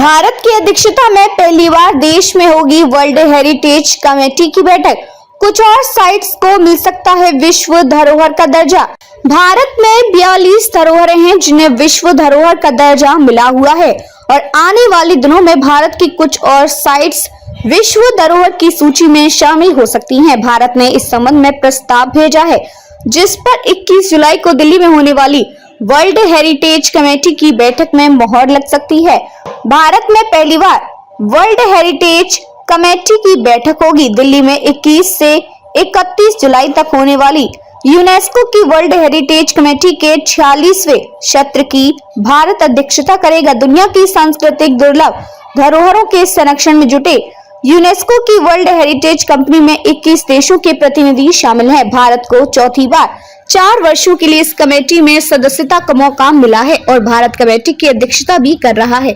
भारत की अध्यक्षता में पहली बार देश में होगी वर्ल्ड हेरिटेज कमेटी की बैठक। कुछ और साइट्स को मिल सकता है विश्व धरोहर का दर्जा। भारत में 42 धरोहरें हैं जिन्हें विश्व धरोहर का दर्जा मिला हुआ है और आने वाले दिनों में भारत की कुछ और साइट्स विश्व धरोहर की सूची में शामिल हो सकती हैं। भारत ने इस संबंध में प्रस्ताव भेजा है जिस पर 21 जुलाई को दिल्ली में होने वाली वर्ल्ड हेरिटेज कमेटी की बैठक में मोहर लग सकती है। भारत में पहली बार वर्ल्ड हेरिटेज कमेटी की बैठक होगी। दिल्ली में 21 से 31 जुलाई तक होने वाली यूनेस्को की वर्ल्ड हेरिटेज कमेटी के 46वें सत्र की भारत अध्यक्षता करेगा। दुनिया की सांस्कृतिक दुर्लभ धरोहरों के संरक्षण में जुटे यूनेस्को की वर्ल्ड हेरिटेज कंपनी में 21 देशों के प्रतिनिधि शामिल हैं। भारत को चौथी बार 4 वर्षों के लिए इस कमेटी में सदस्यता का मौका मिला है और भारत कमेटी की अध्यक्षता भी कर रहा है।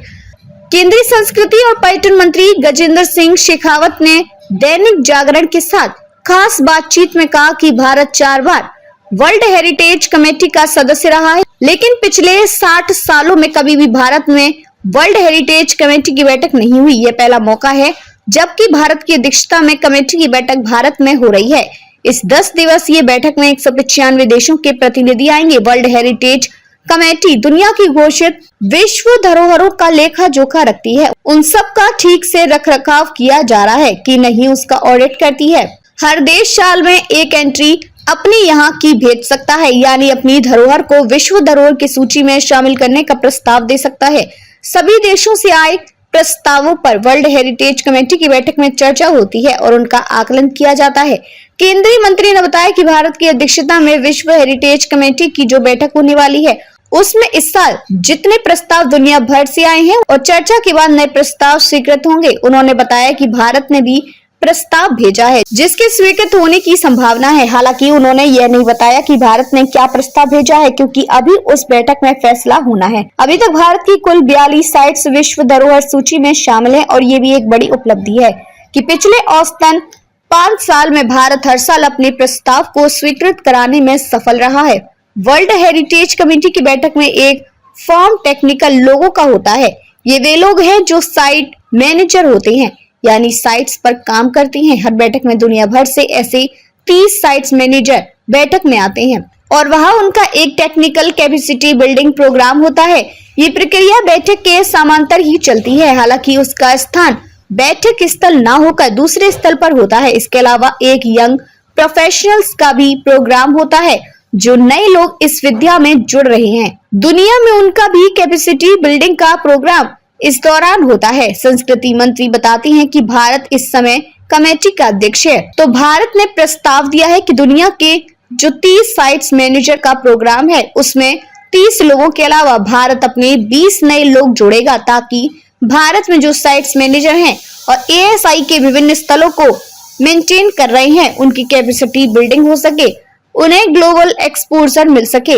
केंद्रीय संस्कृति और पर्यटन मंत्री गजेंद्र सिंह शेखावत ने दैनिक जागरण के साथ खास बातचीत में कहा कि भारत 4 बार वर्ल्ड हेरिटेज कमेटी का सदस्य रहा है, लेकिन पिछले 60 सालों में कभी भी भारत में वर्ल्ड हेरिटेज कमेटी की बैठक नहीं हुई। यह पहला मौका है जबकि भारत की अध्यक्षता में कमेटी की बैठक भारत में हो रही है। इस 10 दिवसीय बैठक में 195 देशों के प्रतिनिधि आएंगे। वर्ल्ड हेरिटेज कमेटी दुनिया की घोषित विश्व धरोहरों का लेखा जोखा रखती है। उन सब का ठीक से रखरखाव किया जा रहा है कि नहीं, उसका ऑडिट करती है। हर देश साल में एक एंट्री अपनी यहाँ की भेज सकता है, यानी अपनी धरोहर को विश्व धरोहर की सूची में शामिल करने का प्रस्ताव दे सकता है। सभी देशों से आए प्रस्तावों पर वर्ल्ड हेरिटेज कमेटी की बैठक में चर्चा होती है और उनका आकलन किया जाता है। केंद्रीय मंत्री ने बताया कि भारत की अध्यक्षता में विश्व हेरिटेज कमेटी की जो बैठक होने वाली है उसमें इस साल जितने प्रस्ताव दुनिया भर से आए हैं और चर्चा के बाद नए प्रस्ताव स्वीकृत होंगे। उन्होंने बताया कि भारत ने भी प्रस्ताव भेजा है जिसके स्वीकृत होने की संभावना है। हालांकि उन्होंने यह नहीं बताया कि भारत ने क्या प्रस्ताव भेजा है, क्योंकि अभी उस बैठक में फैसला होना है। अभी तक भारत की कुल 42 साइट्स विश्व धरोहर सूची में शामिल है और ये भी एक बड़ी उपलब्धि है कि पिछले औसतन 5 साल में भारत हर साल अपने प्रस्ताव को स्वीकृत कराने में सफल रहा है। वर्ल्ड हेरिटेज कमेटी की बैठक में एक फॉर्म टेक्निकल लोगों का होता है। ये वे लोग हैं जो साइट मैनेजर होते हैं, यानी साइट्स पर काम करती हैं। हर बैठक में दुनिया भर से ऐसे 30 साइट्स मैनेजर बैठक में आते हैं और वहां उनका एक टेक्निकल कैपेसिटी बिल्डिंग प्रोग्राम होता है। ये प्रक्रिया बैठक के समांतर ही चलती है, हालांकि उसका स्थान बैठक स्थल ना होकर दूसरे स्थल पर होता है। इसके अलावा एक यंग प्रोफेशनल्स का भी प्रोग्राम होता है जो नए लोग इस विद्या में जुड़ रहे हैं। दुनिया में उनका भी कैपेसिटी बिल्डिंग का प्रोग्राम इस दौरान होता है। संस्कृति मंत्री बताती हैं कि भारत इस समय कमेटी का अध्यक्ष है, तो भारत ने प्रस्ताव दिया है कि दुनिया के जो 30 साइट्स मैनेजर का प्रोग्राम है उसमें 30 लोगों के अलावा भारत अपने 20 नए लोग जोड़ेगा, ताकि भारत में जो साइट्स मैनेजर हैं और ASI के विभिन्न स्थलों को मेंटेन कर रहे हैं उनकी कैपेसिटी बिल्डिंग हो सके, उन्हें ग्लोबल एक्सपोजर मिल सके।